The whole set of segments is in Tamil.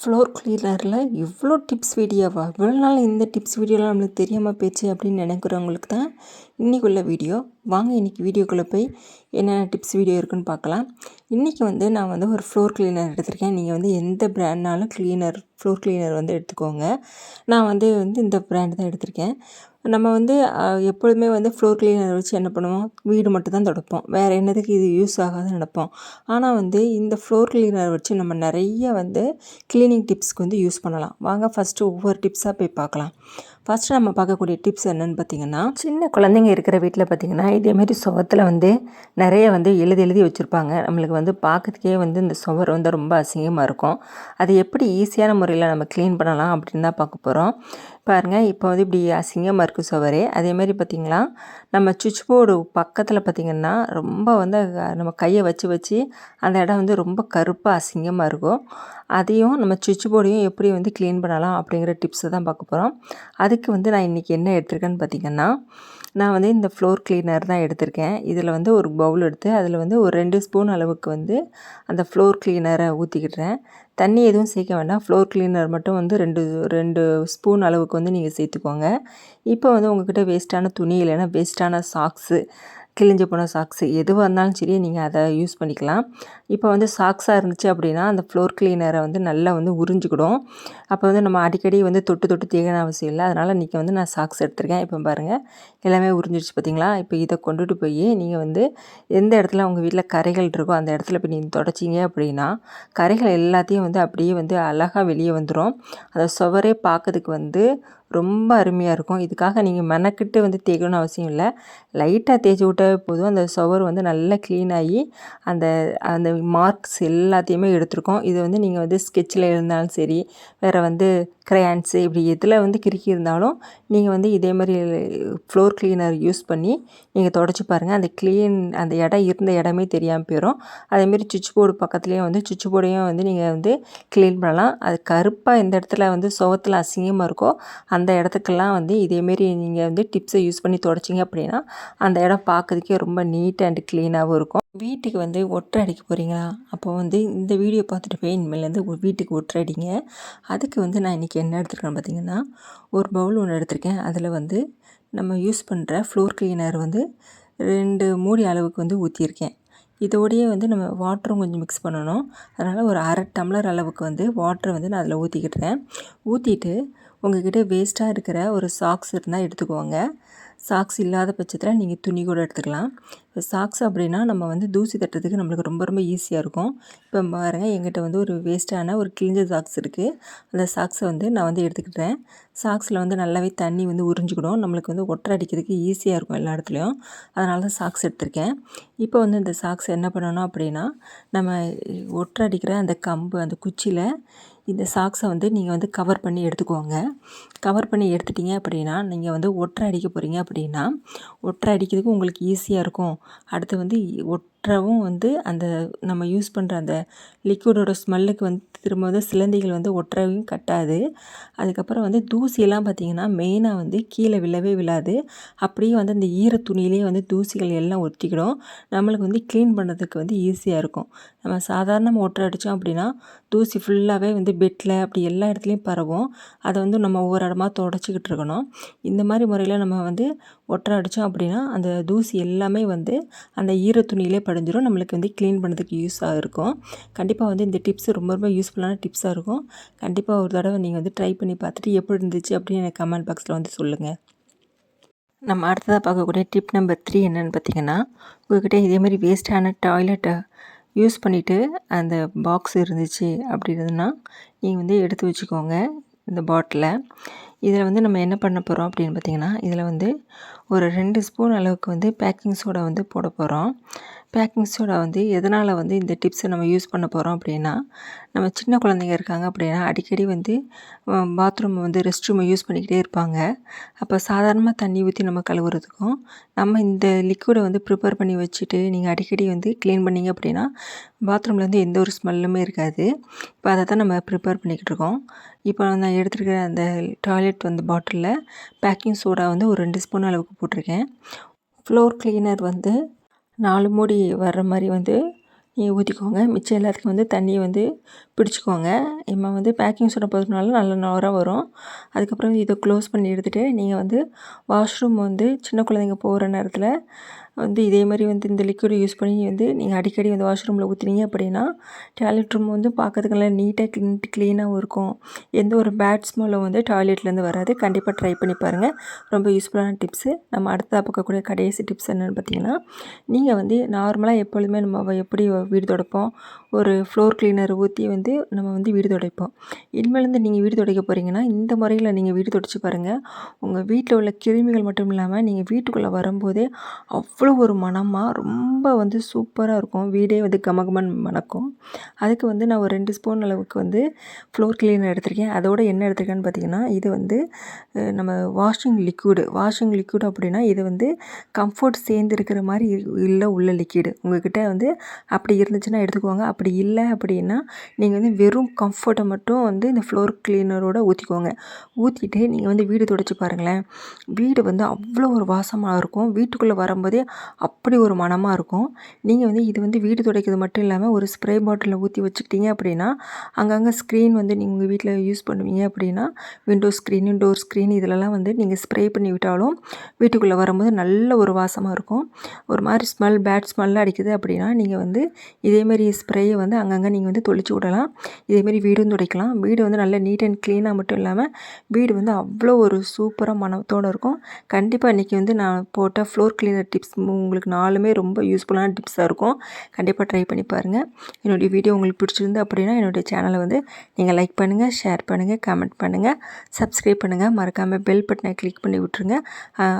ஃப்ளோர் கிளீனரில் இவ்வளோ டிப்ஸ் வீடியோவா? இவ்வளோ நாள் இந்த டிப்ஸ் வீடியோலாம் நம்மளுக்கு தெரியாமல் போச்சு அப்படின்னு நினைக்கிறவங்களுக்கு தான் இன்றைக்குள்ள வீடியோ. வாங்க இன்றைக்கி வீடியோக்குள்ளே போய் என்னென்ன டிப்ஸ் வீடியோ இருக்குன்னு பார்க்கலாம். இன்றைக்கி நான் ஒரு ஃப்ளோர் கிளீனர் எடுத்திருக்கேன். நீங்கள் எந்த பிராண்ட்னாலும் ஃப்ளோர் கிளீனர் எடுத்துக்கோங்க. நான் இந்த பிராண்ட் தான் எடுத்திருக்கேன். நம்ம எப்பொழுதுமே ஃப்ளோர் கிளீனர் வச்சு என்ன பண்ணுவோம், வீடு மட்டும் தான் துடைப்போம், வேறு என்னதுக்கு இது யூஸ் ஆகாதுன்னு நினைப்போம். ஆனால் இந்த ஃப்ளோர் கிளீனர் வச்சு நம்ம நிறைய க்ளீனிங் டிப்ஸ்க்கு யூஸ் பண்ணலாம். வாங்க ஃபஸ்ட்டு ஒவ்வொரு டிப்ஸாக போய் பார்க்கலாம். ஃபஸ்ட்டு நம்ம பார்க்கக்கூடிய டிப்ஸ் என்னென்னு பார்த்திங்கன்னா, சின்ன குழந்தைங்க இருக்கிற வீட்டில் பார்த்திங்கன்னா இதேமாரி சுவத்தில் நிறைய எழுதி எழுதி வச்சுருப்பாங்க. நம்மளுக்கு பார்க்கறதுக்கே இந்த சுவர் ரொம்ப அசிங்கமாக இருக்கும். அது எப்படி ஈஸியான முறையில் நம்ம க்ளீன் பண்ணலாம் அப்படின்னு தான் பார்க்க போகிறோம். பாருங்கள், இப்போ இப்படி அசிங்கமாக இருக்குது சுவரே. அதேமாதிரி பார்த்திங்களா, நம்ம சுவிட்ச் போர்டு பக்கத்தில் பார்த்திங்கன்னா ரொம்ப நம்ம கையை வச்சு வச்சு அந்த இடம் ரொம்ப கருப்பாக அசிங்கமாக இருக்கும். அதையும் நம்ம சுவிட்ச் போர்டையும் எப்படி க்ளீன் பண்ணலாம் அப்படிங்கிற டிப்ஸை தான் பார்க்க போகிறோம். அதுக்கு நான் இன்றைக்கி என்ன எடுத்திருக்கேன்னு பார்த்திங்கன்னா, நான் இந்த ஃப்ளோர் கிளீனர் தான் எடுத்திருக்கேன். இதில் ஒரு பவுல் எடுத்து அதில் ஒரு 2 ஸ்பூன் அளவுக்கு அந்த ஃப்ளோர் கிளீனரை ஊற்றிக்கிட்டுறேன். தண்ணி எதுவும் சேர்க்க வேண்டாம். ஃப்ளோர் கிளீனர் மட்டும் 2 ஸ்பூன் அளவுக்கு நீங்கள் சேர்த்துக்கோங்க. இப்போ உங்கள்கிட்ட வேஸ்ட்டான துணி இல்லைன்னா வேஸ்ட்டான சாக்ஸு, கிழிஞ்சு போன சாக்ஸு எதுவாக இருந்தாலும் சரி நீங்கள் அதை யூஸ் பண்ணிக்கலாம். இப்போ சாக்ஸாக இருந்துச்சு அப்படின்னா அந்த ஃப்ளோர் கிளீனரை நல்லா உறிஞ்சிக்கிடும். அப்போ நம்ம அடிக்கடி தொட்டு தொட்டு தேய்க்கணும் அவசியம் இல்லை. அதனால் இன்றைக்கி நான் சாக்ஸ் எடுத்திருக்கேன். இப்போ பாருங்கள், எல்லாமே உறிஞ்சிடுச்சு பார்த்திங்களா. இப்போ இதை கொண்டுட்டு போய் நீங்கள் எந்த இடத்துல உங்கள் வீட்டில் கரைகள் இருக்கோ அந்த இடத்துல போய் நீங்கள் தொடச்சிங்க அப்படின்னா கரைகள் எல்லாத்தையும் அப்படியே அழகாக வெளியே வந்துடும். அந்த சுவரே பார்க்கறதுக்கு ரொம்ப அருமையாக இருக்கும். இதுக்காக நீங்கள் மெனக்கிட்டு தேய்க்கணும்னு அவசியம் இல்லை. லைட்டாக தேய்ச்சி விட்டாவே போதும். அந்த சுவர் நல்லா க்ளீனாகி அந்த அந்த மார்க்ஸ் எல்லாத்தையுமே எடுத்துருக்கோம். இது நீங்கள் ஸ்கெட்சில் இருந்தாலும் சரி, வேறு க்ரையான்ஸு இப்படி எதில் கிறுக்கி இருந்தாலும் நீங்கள் இதே மாதிரி ஃப்ளோர் கிளீனர் யூஸ் பண்ணி நீங்கள் தொடச்சி பாருங்கள். அந்த இடம் இருந்த இடமே தெரியாமல் போயிடும். அதேமாரி சுவிட்ச் போர்டு பக்கத்துலேயும் சுவிட்ச் போர்டையும் நீங்கள் க்ளீன் பண்ணலாம். அது கருப்பாக எந்த இடத்துல சுவத்தில் அசிங்கமாக இருக்கோ அந்த இடத்துக்கெல்லாம் இதேமாரி நீங்கள் டிப்ஸை யூஸ் பண்ணி தொடச்சிங்க அப்படின்னா அந்த இடம் பார்க்கறதுக்கே ரொம்ப நீட் அண்ட் க்ளீனாகவும் இருக்கும். வீட்டுக்கு ஒட்டரை அடிக்க போகிறீங்களா? அப்போது இந்த வீடியோ பார்த்துட்டு போய் இனிமேலேருந்து வீட்டுக்கு ஒட்டரை அடிங்க. அதுக்கு நான் இன்றைக்கி என்ன எடுத்துருக்கேன்னு பார்த்திங்கன்னா, ஒரு பவுல் ஒன்று எடுத்திருக்கேன். அதில் நம்ம யூஸ் பண்ணுற ஃப்ளோர் கிளீனர் 2 மூடி அளவுக்கு ஊற்றியிருக்கேன். இதோடையே நம்ம வாட்டரும் கொஞ்சம் மிக்ஸ் பண்ணணும். அதனால் ஒரு அரை டம்ளர் அளவுக்கு வாட்டரை நான் அதில் ஊற்றிக்கிட்டுறேன். ஊற்றிட்டு உங்கள்கிட்ட வேஸ்ட்டாக இருக்கிற ஒரு சாக்ஸ் இருந்தால் எடுத்துக்கோங்க. சாக்ஸ் இல்லாத பட்சத்தில் நீங்கள் துணி கூட எடுத்துக்கலாம். இப்போ சாக்ஸ் அப்படின்னா நம்ம தூசி தட்டுறதுக்கு நம்மளுக்கு ரொம்ப ரொம்ப ஈஸியாக இருக்கும். இப்போ பாருங்கள், எங்கிட்ட ஒரு வேஸ்ட்டான ஒரு கிழிஞ்ச சாக்ஸ் இருக்குது. அந்த சாக்ஸை நான் எடுத்துக்கிட்டேன். சாக்ஸில் நல்லாவே தண்ணி உறிஞ்சிக்கிடும். நம்மளுக்கு ஒட்டரை அடிக்கிறதுக்கு ஈஸியாக இருக்கும் எல்லா இடத்துலையும். அதனால தான் சாக்ஸ் எடுத்திருக்கேன். இப்போ இந்த சாக்ஸ் என்ன பண்ணணும் அப்படின்னா, நம்ம ஒட்டரை அடிக்கிற அந்த கம்பு, அந்த குச்சியில் இந்த சாக்ஸை நீங்கள் கவர் பண்ணி எடுத்துக்கோங்க. கவர் பண்ணி எடுத்துட்டிங்க அப்படின்னா நீங்கள் ஒட்டரை அடிக்க போகிறீங்க அப்படின்னா ஒட்டரை அடிக்கிறதுக்கு உங்களுக்கு ஈஸியாக இருக்கும். அடுத்து ஒட்டரவும் அந்த நம்ம யூஸ் பண்ணுற அந்த லிக்விடோட ஸ்மெல்லுக்கு திரும்ப சிலந்திகள் ஒட்டரையும் கட்டாது. அதுக்கப்புறம் தூசியெல்லாம் பார்த்திங்கன்னா மெயினாக கீழே விழவே விழாது. அப்படியே அந்த ஈர துணியிலே தூசிகள் எல்லாம் ஒட்டிக்கிடும். நம்மளுக்கு க்ளீன் பண்ணுறதுக்கு ஈஸியாக இருக்கும். நம்ம சாதாரண ஒட்டரை அடித்தோம் அப்படின்னா தூசி ஃபுல்லாகவே பெட்டில் அப்படி எல்லா இடத்துலையும் பரவும். அதை நம்ம ஒவ்வொரு இடமா தொடச்சிக்கிட்டு இருக்கணும். இந்த மாதிரி முறையில் நம்ம ஒட்டரை அடித்தோம் அப்படின்னா அந்த தூசி எல்லாமே அந்த ஈர துணியிலே படிஞ்சிடும். நம்மளுக்கு க்ளீன் பண்ணுறதுக்கு யூஸாக இருக்கும். கண்டிப்பாக இந்த டிப்ஸ் ரொம்ப ரொம்ப யூஸ்ஃபுல்லான டிப்ஸாக இருக்கும். கண்டிப்பாக ஒரு தடவை நீங்கள் ட்ரை பண்ணி பார்த்துட்டு எப்படி இருந்துச்சு அப்படின்னு எனக்கு கமெண்ட் பாக்ஸில் சொல்லுங்கள். நம்ம அடுத்ததாக பார்க்கக்கூடிய டிப் நம்பர் 3 என்னென்னு பார்த்திங்கன்னா, உங்கள்கிட்ட இதேமாதிரி வேஸ்ட்டான டாய்லெட்டை யூஸ் பண்ணிவிட்டு அந்த பாக்ஸ் இருந்துச்சு அப்படின்றதுனா நீங்கள் எடுத்து வச்சுக்கோங்க இந்த பாட்டிலை. இதில் நம்ம என்ன பண்ண போகிறோம் அப்படின்னு பார்த்திங்கன்னா, இதில் ஒரு 2 ஸ்பூன் அளவுக்கு பேக்கிங் சோடா போட போகிறோம். பேக்கிங் சோடா எதனால் இந்த டிப்ஸை நம்ம யூஸ் பண்ண போகிறோம் அப்படின்னா, நம்ம சின்ன குழந்தைங்க இருக்காங்க அப்படின்னா அடிக்கடி பாத்ரூம் ரெஸ்ட் ரூமை யூஸ் பண்ணிக்கிட்டே இருப்பாங்க. அப்போ சாதாரணமாக தண்ணி ஊற்றி நம்ம கழுவுறதுக்கும் நம்ம இந்த லிக்விடை ப்ரிப்பேர் பண்ணி வச்சுட்டு நீங்கள் அடிக்கடி க்ளீன் பண்ணிங்க அப்படின்னா பாத்ரூமில் எந்த ஒரு ஸ்மெல்லுமே இருக்காது. இப்போ அதை தான் நம்ம ப்ரிப்பேர் பண்ணிக்கிட்டு இருக்கோம். இப்போ நான் எடுத்துருக்கிற அந்த டாய்லெட் பாட்டிலில் பேக்கிங் சோடா ஒரு 2 ஸ்பூன் அளவுக்கு போட்டிருக்கேன். ஃப்ளோர் கிளீனர் 4 மூடி வர்ற மாதிரி நீங்கள் ஊற்றிக்கோங்க. மிச்சம் எல்லாத்துக்கும் வந்து தண்ணியை வந்து பிடிச்சிக்கோங்க. நம்ம வந்து பேக்கிங் சோடா போடுறதுனால நல்ல நுரை வரும். அதுக்கப்புறம் இதை க்ளோஸ் பண்ணி எடுத்துகிட்டு நீங்கள் வந்து வாஷ்ரூம் வந்து சின்ன குழந்தைங்க போகிற நேரத்தில் வந்து இதே மாதிரி வந்து இந்த லிக்விட் யூஸ் பண்ணி வந்து நீங்கள் அடிக்கடி வந்து வாஷ்ரூமில் ஊற்றுனீங்க அப்படின்னா டாய்லெட் ரூம் வந்து பார்க்கறதுக்கு நல்லா நீட்டாக க்ளீனாகவும் இருக்கும். எந்த ஒரு பேட் ஸ்மெல்லும் வந்து டாய்லெட்லேருந்து வராது. கண்டிப்பாக ட்ரை பண்ணி பாருங்கள். ரொம்ப யூஸ்ஃபுல்லான டிப்ஸு. நம்ம அடுத்ததாக பார்க்கக்கூடிய கடைசி டிப்ஸ் என்னென்னு பார்த்தீங்கன்னா, நீங்கள் வந்து நார்மலாக எப்பொழுதுமே நம்ம எப்படி வீடு துடைப்போம், ஒரு ஃப்ளோர் கிளீனர் ஊற்றி வந்து நம்ம வந்து வீடு துடைப்போம். இனிமேலேருந்து நீங்கள் வீடு துடைக்க போகிறீங்கன்னா இந்த முறையில் நீங்கள் வீடு துடைச்சி பாருங்கள். உங்கள் வீட்டில் உள்ள கிருமிகள் மட்டும் இல்லாமல் நீங்கள் வீட்டுக்குள்ளே வரும்போதே அவ்வளோ ஒரு மணமாக ரொம்ப வந்து சூப்பராக இருக்கும். வீடே வந்து கமகமன் மணக்கும். அதுக்கு வந்து நான் ஒரு 2 ஸ்பூன் அளவுக்கு வந்து ஃப்ளோர் கிளீனர் எடுத்திருக்கேன். அதோட என்ன எடுத்திருக்கேன்னு பார்த்தீங்கன்னா, இது வந்து நம்ம வாஷிங் லிக்விட் அப்படின்னா இது வந்து கம்ஃபர்ட் சேர்ந்து இருக்கிற மாதிரி இல்லை உள்ள லிக்விடு. உங்கள்கிட்ட வந்து அப்படி இருந்துச்சுன்னா எடுத்துக்கோங்க. அப்படி இல்லை அப்படின்னா நீங்கள் வந்து வெறும் கம்ஃபர்ட்டை மட்டும் வந்து இந்த ஃப்ளோர் கிளீனரோட ஊற்றிக்கோங்க. ஊற்றிட்டு நீங்கள் வந்து வீடு துடைச்சி பாருங்களேன். வீடு வந்து அவ்வளோ ஒரு வாசமாக இருக்கும். வீட்டுக்குள்ளே வரும்போதே அப்படி ஒரு மணமாக இருக்கும். நீங்கள் வந்து இது வந்து வீடு துடைக்கிறது மட்டும் இல்லாமல் ஒரு ஸ்ப்ரே பாட்டிலில் ஊற்றி வச்சுக்கிட்டீங்க அப்படின்னா அங்கங்கே ஸ்க்ரீன் வந்து நீங்கள் உங்கள் வீட்டில் யூஸ் பண்ணுவீங்க அப்படின்னா விண்டோ ஸ்க்ரீனு, டோர் ஸ்க்ரீன் இதிலலாம் வந்து நீங்கள் ஸ்ப்ரே பண்ணி விட்டாலும் வீட்டுக்குள்ளே வரும்போது நல்ல ஒரு வாசமாக இருக்கும். ஒரு மாதிரி பேட் ஸ்மெல்லாம் அடிக்குது அப்படின்னா நீங்கள் வந்து இதேமாரி ஸ்ப்ரேயை வந்து அங்கங்கே நீங்கள் வந்து தொளிச்சு விடலாம். இதேமாரி வீடும் துடைக்கலாம். வீடு வந்து நல்ல நீட் அண்ட் க்ளீனாக மட்டும் இல்லாமல் வீடு வந்து அவ்வளோ ஒரு சூப்பராக மனத்தோடு இருக்கும். கண்டிப்பாக இன்றைக்கி வந்து நான் போட்ட ஃப்ளோர் கிளீனர் டிப்ஸ் உங்களுக்கு 4மே ரொம்ப யூஸ்ஃபுல்லான டிப்ஸாக இருக்கும். கண்டிப்பாக ட்ரை பண்ணி பாருங்கள். என்னுடைய வீடியோ உங்களுக்கு பிடிச்சிருந்து அப்படின்னா என்னுடைய சேனலை வந்து நீங்கள் லைக் பண்ணுங்கள், ஷேர் பண்ணுங்கள், கமெண்ட் பண்ணுங்கள், சப்ஸ்கிரைப் பண்ணுங்கள். மறக்காமல் பெல் பட்டனை கிளிக் பண்ணி விட்டுருங்க.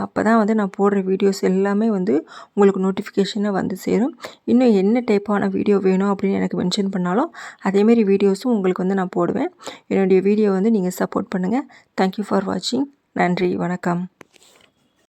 அப்போ தான் வந்து நான் போடுற வீடியோஸ் எல்லாமே வந்து உங்களுக்கு நோட்டிஃபிகேஷனாக வந்து சேரும். இன்னும் என்ன டைப்பான வீடியோ வேணும் அப்படின்னு எனக்கு மென்ஷன் பண்ணாலும் அதேமாரி வீடியோஸும் உங்களுக்கு வந்து நான் போடுவேன். என்னுடைய வீடியோ வந்து நீங்கள் சப்போர்ட் பண்ணுங்கள். தேங்க்யூ ஃபார் வாட்சிங். நன்றி, வணக்கம்.